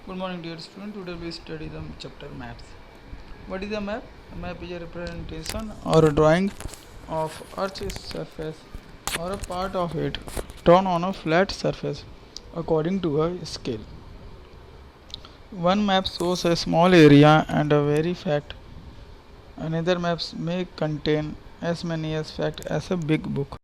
Good morning, dear student. Today we study the chapter maps. What is a map? A map is a representation or a drawing of Earth's surface or a part of it drawn on a flat surface according to a scale. One map shows a small area and a very fact. Another maps may contain as many as fact as a big book.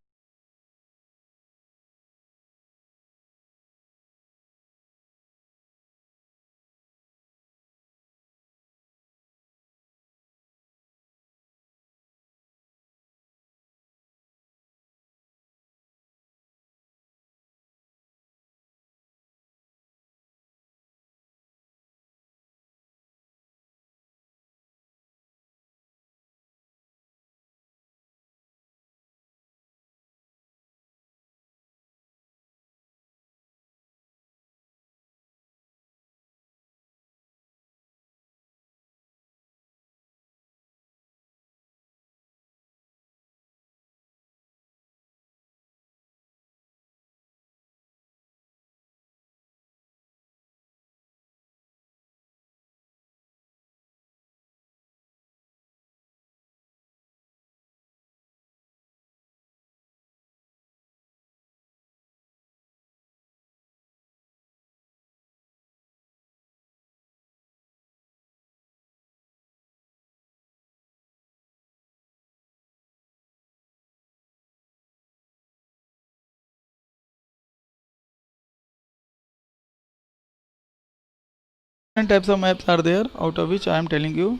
Different types of maps are there, out of which I am telling you.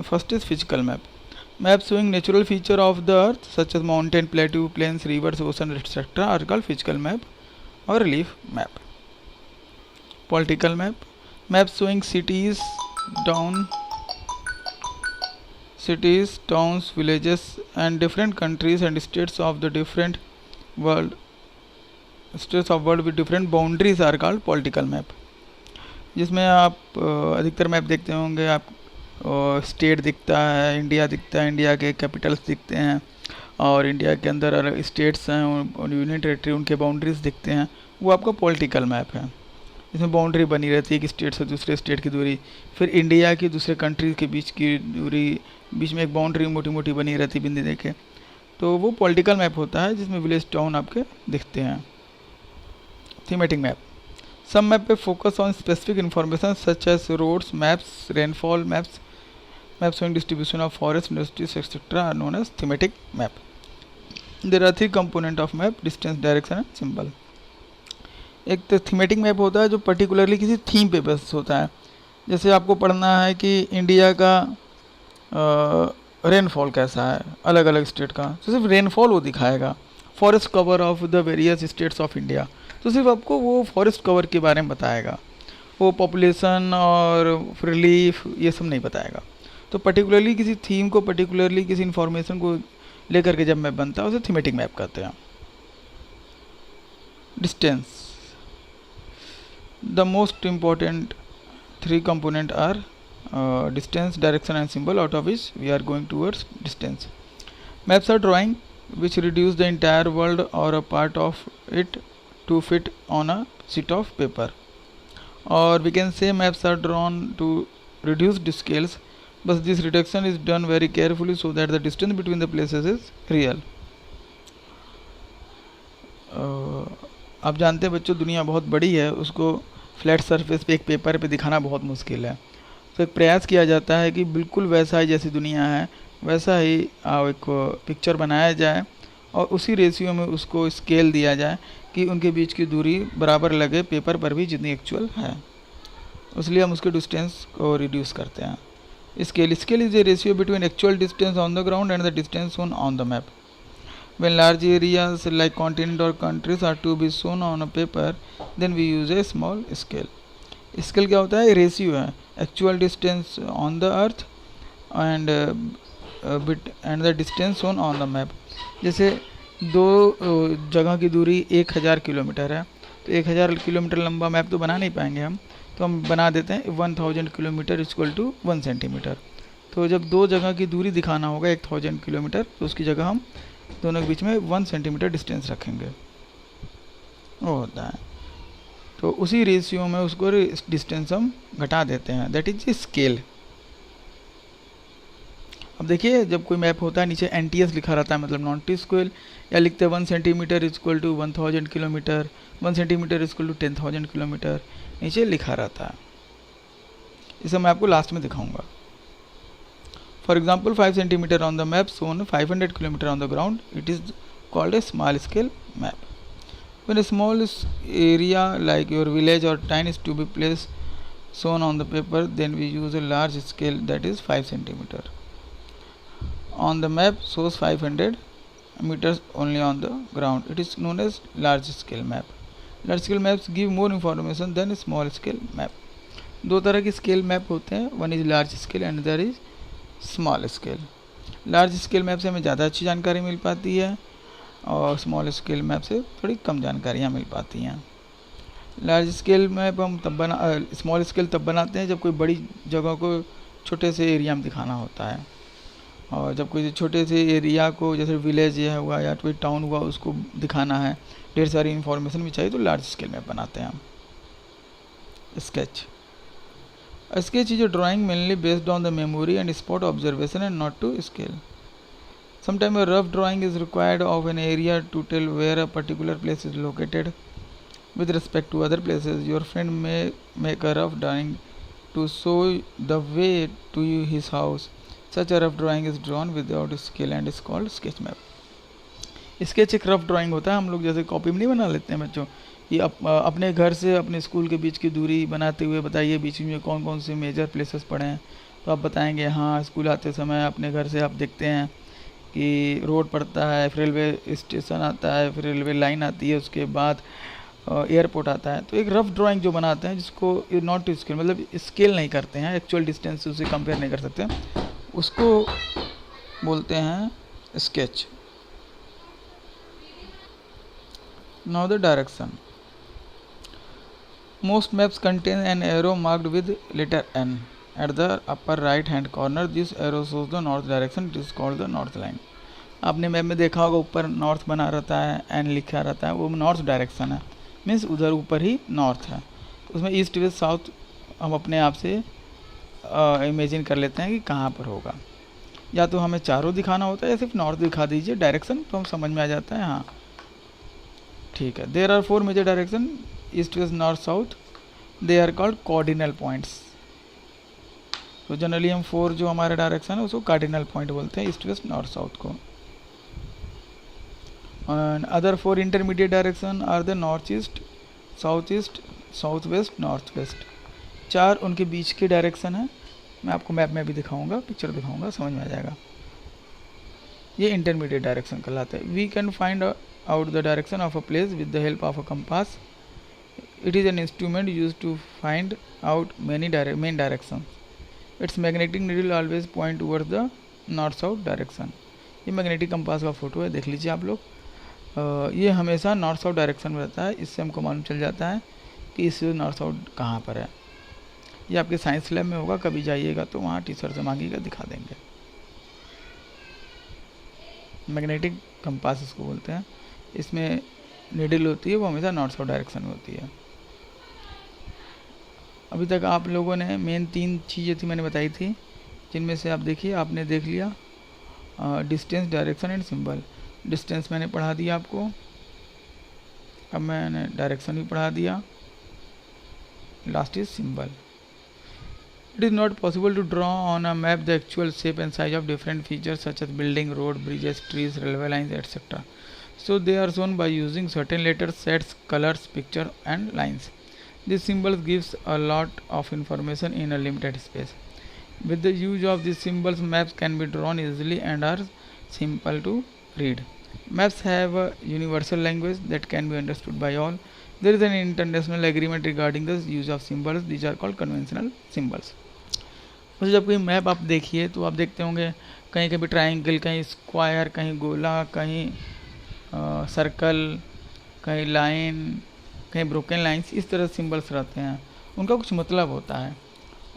First is physical map. Maps showing natural feature of the earth such as mountain, plateau, plains, rivers, ocean, etc. are called physical map or relief map. Political map. Maps showing town, cities, towns, villages and different countries and states of the different world states of world with different boundaries are called political map. जिसमें आप अधिकतर map देखते होंगे आप state दिखता है, India दिखता है, इंडिया के कैपिटल्स दिखते हैं और इंडिया के अंदर अलग स्टेट्स हैं और यूनियन टेरेटरी उनके बाउंड्रीज दिखते हैं. वो आपका पॉलिटिकल मैप है. इसमें बाउंड्री बनी रहती है कि स्टेट से दूसरे स्टेट की दूरी, फिर इंडिया की दूसरे कंट्रीज के बीच की दूरी, बीच में एक बाउंड्री मोटी मोटी बनी रहती है बिंदी देखे, तो वो पॉलिटिकल मैप होता है जिसमें विलेज टाउन आपके दिखते हैं. Thematic map. Some map focus on specific information such as roads, maps, rainfall maps, maps showing distribution of forests, industries, etc. are known as thematic map. There are three component of map: distance, direction and symbol. एक तो thematic map होता है जो particularly किसी theme पे base होता है. जैसे आपको पढ़ना है कि इंडिया का रेनफॉल कैसा है अलग अलग स्टेट का, तो सिर्फ रेनफॉल वो दिखाएगा. Forest cover of the various states of India, तो सिर्फ आपको वो फॉरेस्ट कवर के बारे में बताएगा, वो पॉपुलेशन और रिलीफ ये सब नहीं बताएगा. तो पर्टिकुलरली किसी थीम को, पर्टिकुलरली किसी इन्फॉर्मेशन को लेकर के जब मैप बनता है उसे थीमेटिक मैप कहते हैं. Distance. The most important three component are distance, direction and symbol, out of which we are going towards distance. Maps are drawing which reduce the entire world or a part of it to fit on a sheet of paper, or we can say maps are drawn to reduced scales, but this reduction is done very carefully so that the distance between the places is real. आप जानते हैं बच्चों, दुनिया बहुत बड़ी है, उसको flat surface पे एक पेपर पे दिखाना बहुत मुश्किल है. तो एक प्रयास किया जाता है कि बिल्कुल वैसा ही जैसी दुनिया है वैसा ही एक पिक्चर बनाया जाए और उसी रेशियो में उसको स्केल दिया जाए कि उनके बीच की दूरी बराबर लगे पेपर पर भी जितनी एक्चुअल है. इसलिए हम उसके डिस्टेंस को रिड्यूस करते हैं. Scale is a ratio between actual distance on the ground and the distance shown on the map. When large areas like continent or countries are to be shown on a paper, then we use a small scale. Scale क्या होता है? Ratio है actual distance on the earth and and the distance shown on the map. जैसे दो जगह की दूरी 1000 kilometre है, तो 1000 किलोमीटर लंबा मैप तो बना नहीं पाएंगे हम, तो हम बना देते हैं 1000 किलोमीटर इक्वल टू 1 सेंटीमीटर. तो जब दो जगह की दूरी दिखाना होगा 1000 किलोमीटर, तो उसकी जगह हम दोनों के बीच में 1 सेंटीमीटर डिस्टेंस रखेंगे. वो होता है. तो उसी रेशियो में उसको डिस्टेंस हम घटा देते हैं, दैट इज स्केल। अब देखिए जब कोई मैप होता है नीचे NTS लिखा रहता है, मतलब नॉट स्क्वेल, या लिखते हैं 1 centimetre equal to 1000 kilometre, 1 centimetre equal to 10,000 kilometre, नीचे लिखा रहता है। इसे मैं आपको लास्ट में दिखाऊंगा। For example 5 centimetre on the map shown 500 kilometre on the ground, it is called a small scale map. When a small area like your village or town is to be placed shown on the paper, then we use a large scale, that is 5 centimeter. On the map shows 500 meters only on the ground, it is known as large scale map. Large scale maps give more information than a small scale map. दो तरह के scale map होते हैं, one is large scale and other is small scale. Large scale map से हमें ज़्यादा अच्छी जानकारी मिल पाती है और स्मॉल स्केल मैप से थोड़ी कम जानकारियाँ मिल पाती हैं। लार्ज स्केल मैप हम स्मॉल स्केल तब बनाते हैं जब कोई बड़ी जगह को छोटे से एरिया में दिखाना होता है, और जब कोई छोटे से एरिया को जैसे विलेज हुआ या कोई टाउन हुआ उसको दिखाना है, ढेर सारी इन्फॉर्मेशन भी चाहिए, तो लार्ज स्केल मैप बनाते हैं हम। Sketch is a drawing mainly based on the memory and spot observation and not to scale. Sometimes a rough drawing is required of an area to tell where a particular place is located with respect to other places. Your friend may make a rough drawing to show the way to his house. Such a rough drawing is drawn without scale and is called sketch map. Sketch एक rough drawing होता है, हम लोग जैसे copy में नहीं बना लेते हैं बच्चों, ये अपने घर से अपने स्कूल के बीच की दूरी बनाते हुए बताइए बीच में कौन कौन से मेजर प्लेसेस पड़े हैं, तो आप बताएंगे हाँ स्कूल आते समय अपने घर से आप देखते हैं कि रोड पड़ता है, फिर रेलवे स्टेशन आता है, फिर रेलवे लाइन आती है, उसके बाद एयरपोर्ट आता है। तो एक रफ ड्राइंग जो बनाते हैं जिसको नॉट टू स्केल, मतलब स्केल नहीं करते हैं, एक्चुअल डिस्टेंस से उसे कंपेयर नहीं कर सकते, उसको बोलते हैं sketch. Now the direction. Most maps contain an arrow marked with letter N at the upper right hand corner. This arrow shows the north direction. It is called the north line. आपने map में देखा होगा ऊपर north बना रहता है, N लिखा रहता है, वो नॉर्थ डायरेक्शन है, मीन्स उधर ऊपर ही नॉर्थ है। तो उसमें ईस्ट वेस्ट साउथ हम अपने आप से इमेजिन कर लेते हैं कि कहाँ पर होगा, या तो हमें चारों दिखाना होता है या सिर्फ नॉर्थ दिखा दीजिए डायरेक्शन, तो हम समझ में आ जाता है हाँ ठीक है। There are 4 major direction, east west north south, they are called cardinal points. तो जनरली हम 4 जो हमारा डायरेक्शन है उसको कार्डिनल पॉइंट बोलते हैं, ईस्ट वेस्ट नॉर्थ साउथ को। And other 4 intermediate direction are the north east, south west, north west. 4 उनके बीच के डायरेक्शन है, मैं आपको मैप में भी दिखाऊंगा, पिक्चर दिखाऊंगा, समझ में आ जाएगा। ये इंटरमीडिएट डायरेक्शन कहलाते हैं। We can find out the direction of a place with the help of a compass. It is an instrument used to find out many main directions. Its magnetic needle always point towards the north south direction. ये magnetic compass का photo है, देख लीजिए आप लोग। ये हमेशा north south direction में रहता है, इससे हमको मालूम चल जाता है कि इससे नॉर्थ साउथ कहाँ पर है। ये आपके साइंस लैब में होगा, कभी जाइएगा तो वहाँ टीचर से मांगिएगा, दिखा देंगे। मैग्नेटिक कंपास इसको बोलते हैं। इसमें नीडल होती है, वो हमेशा नॉर्थ साउथ डायरेक्शन में होती है। अभी तक आप लोगों ने मेन 3 चीज़ें थी मैंने बताई थी, जिनमें से आप देखिए, आपने देख लिया distance, direction and symbol. Distance मैंने पढ़ा दिया आपको, अब मैंने डायरेक्शन भी पढ़ा दिया, last is symbol. It is not possible to draw on a map the actual shape and size of different features such as building, road, bridges, trees, railway lines, etc. So they are shown by using certain letters, sets, colors, picture and lines. These symbols gives a lot of information in a limited space. With the use of these symbols, maps can be drawn easily and are simple to read. Maps have a universal language that can be understood by all. There is an international agreement regarding the use of symbols. These are called conventional symbols. वैसे जब कोई map आप देखिए तो आप देखते होंगे कहीं कहीं ट्रायंगल, कहीं स्क्वायर, कहीं गोला, कहीं सर्कल, कहीं लाइन, कहीं ब्रोकन लाइंस, इस तरह सिंबल्स रहते हैं, उनका कुछ मतलब होता है।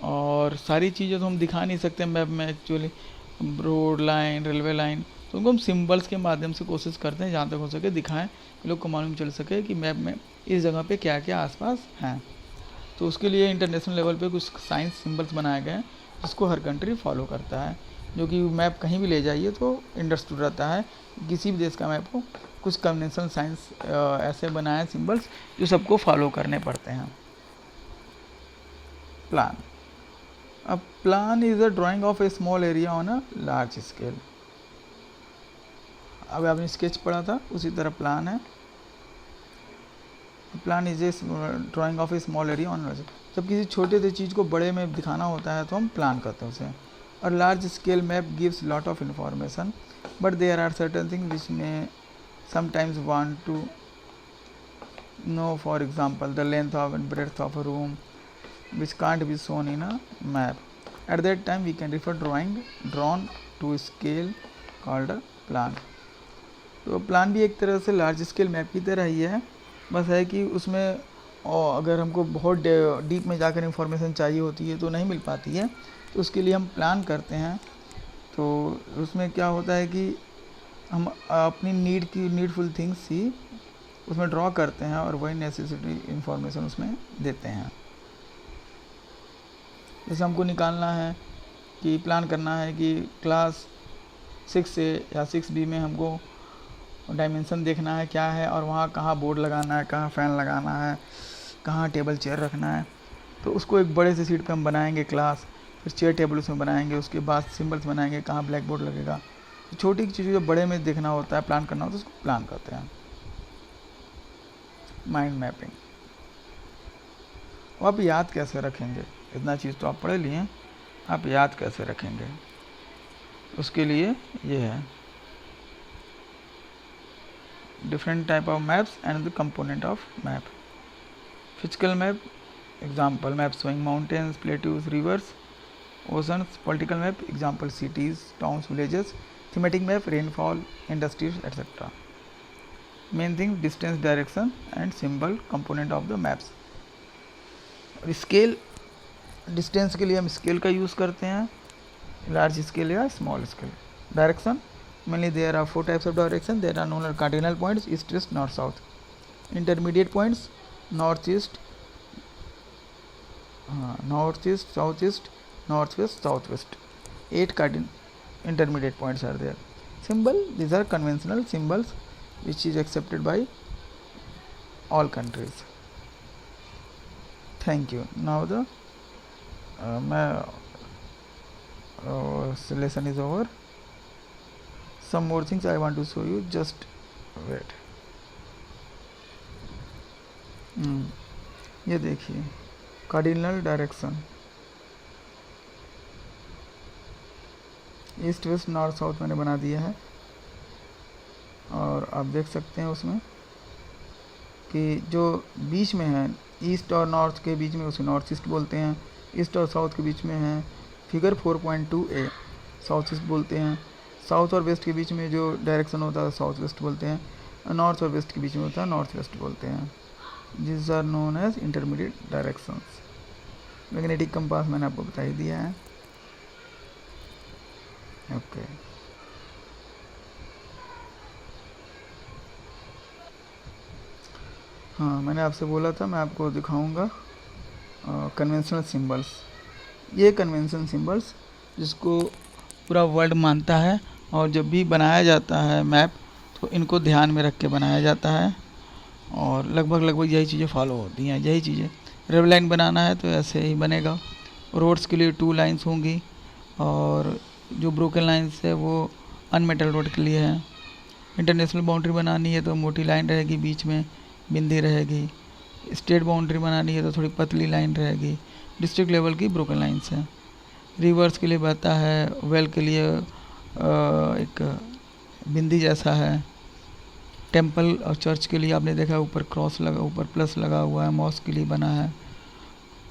और सारी चीज़ें तो हम दिखा नहीं सकते मैप में actually, road line, railway line, तो उनको हम सिंबल्स के माध्यम से कोशिश करते हैं जहाँ तक हो सके दिखाएं कि लोग को मालूम चल सके कि मैप में इस जगह पे क्या क्या आसपास हैं। तो उसके लिए इंटरनेशनल लेवल पे कुछ साइंस सिंबल्स बनाए गए हैं जिसको हर कंट्री फॉलो करता है, जो कि मैप कहीं भी ले जाइए तो अंडरस्टूड रहता है। किसी भी देश का मैप हो, कुछ कन्वेंशनल साइंस ऐसे बनाए सिंबल्स जो सबको फॉलो करने पड़ते हैं। प्लान। अब plan is a drying of A small area on a large scale. अब आपने स्केच पढ़ा था, उसी तरह प्लान है। Plan is a drying of A small area on large. जब किसी छोटे से चीज़ को बड़े में दिखाना होता है तो हम प्लान करते हैं उसे। और large scale map gives lot of information, but there are certain things which may sometimes want to know, for example the length of and breadth of a room which can't be shown in a map. At that time we can refer drawing drawn to scale called a plan. तो plan भी एक तरह से large scale map की तरह ही है, बस है कि उसमें अगर हमको बहुत डीप में जाकर इंफॉर्मेशन चाहिए होती है तो नहीं मिल पाती है, तो उसके लिए हम प्लान करते हैं। तो उसमें क्या होता है कि हम अपनी नीडफुल थिंग्स ही उसमें ड्रॉ करते हैं और वही नेसेसिटी इंफॉर्मेशन उसमें देते हैं। जैसे हमको निकालना है कि प्लान करना है कि क्लास 6A या 6B में हमको डायमेंशन देखना है क्या है, और वहाँ कहाँ बोर्ड लगाना है, कहाँ फ़ैन लगाना है, कहाँ टेबल चेयर रखना है। तो उसको एक बड़े से शीट पे हम बनाएंगे क्लास, फिर चेयर टेबल उसमें बनाएंगे, उसके बाद सिंबल्स बनाएंगे कहाँ ब्लैक बोर्ड लगेगा। छोटी चीज़ें जो बड़े में देखना होता है, प्लान करना होता है, उसको प्लान करते हैं। Mind mapping. आप याद कैसे रखेंगे? इतना चीज़ तो आप पढ़े लिए, आप याद कैसे रखेंगे? उसके लिए ये है different type of maps and the component of map. Physical map example map showing mountains, plateaus, reverse, oceans. Political map example cities, towns, villages. Thematic map rainfall, industries etcetera. Main thing distance, direction and symbol component of the maps. और scale, distance के लिए हम scale का use करते हैं, large scale या small scale. Direction mainly there are 4 types of direction. There are known as cardinal points: east, west, north, south. Intermediate points: northeast, northeast, southeast, northwest, southwest. 8 intermediate points are there. Symbol: these are conventional symbols which is accepted by all countries. Thank you. Now the lesson is over. Some more things I want to show you, just wait. ये देखिए cardinal direction, east west north south मैंने बना दिया है। और आप देख सकते हैं उसमें कि जो बीच में है, ईस्ट और नॉर्थ के बीच में उसे नॉर्थ ईस्ट बोलते हैं। ईस्ट और साउथ के बीच में है फिगर 4.2a, साउथ ईस्ट बोलते हैं। साउथ और वेस्ट के बीच में जो डायरेक्शन होता है साउथ वेस्ट बोलते हैं। नॉर्थ और वेस्ट के बीच में होता है नॉर्थ वेस्ट बोलते हैं। This are known as intermediate directions. Magnetic compass मैंने आपको बता ही दिया है। ओके हाँ, मैंने आपसे बोला था मैं आपको दिखाऊंगा कन्वेंशनल सिंबल्स। ये कन्वेंशन सिंबल्स जिसको पूरा वर्ल्ड मानता है, और जब भी बनाया जाता है मैप तो इनको ध्यान में रख के बनाया जाता है, और लगभग यही चीज़ें फॉलो होती हैं। यही चीज़ें, रेड लाइन बनाना है तो ऐसे ही बनेगा। रोड्स के लिए 2 लाइन्स होंगी, और जो ब्रोकन लाइन्स है वो अनमेटल रोड के लिए है। इंटरनेशनल बाउंड्री बनानी है तो मोटी लाइन रहेगी, बीच में बिंदी रहेगी। स्टेट बाउंड्री बनानी है तो थोड़ी पतली लाइन रहेगी। डिस्ट्रिक्ट लेवल की ब्रोकन लाइन्स हैं। रिवर्स के लिए बहता है, वेल के लिए एक बिंदी जैसा है। टेंपल और चर्च के लिए आपने देखा ऊपर क्रॉस लगा, ऊपर प्लस लगा हुआ है। मॉस्क के लिए बना है।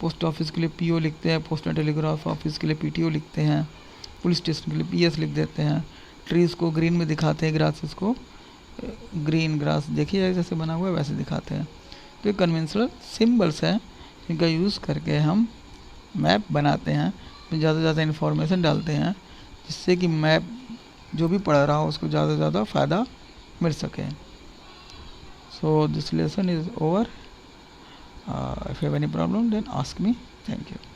पोस्ट ऑफिस के लिए पीओ लिखते हैं। पोस्ट एंड टेलीग्राफ ऑफिस के लिए पीटीओ लिखते हैं। पुलिस स्टेशन के लिए पीएस लिख देते हैं। ट्रीज़ को ग्रीन में दिखाते हैं, ग्रासेस को ग्रीन ग्रास देखिए जैसे बना हुआ है वैसे दिखाते हैं। तो ये कन्वेंशनल सिंबल्स हैं, इनका यूज़ करके हम मैप बनाते हैं। ज़्यादा से ज़्यादा इन्फॉर्मेशन डालते हैं जिससे कि मैप जो भी पढ़ रहा हो उसको ज़्यादा से ज़्यादा फ़ायदा मिल सके. So this lesson is over. If you have any problem, then ask me. Thank you.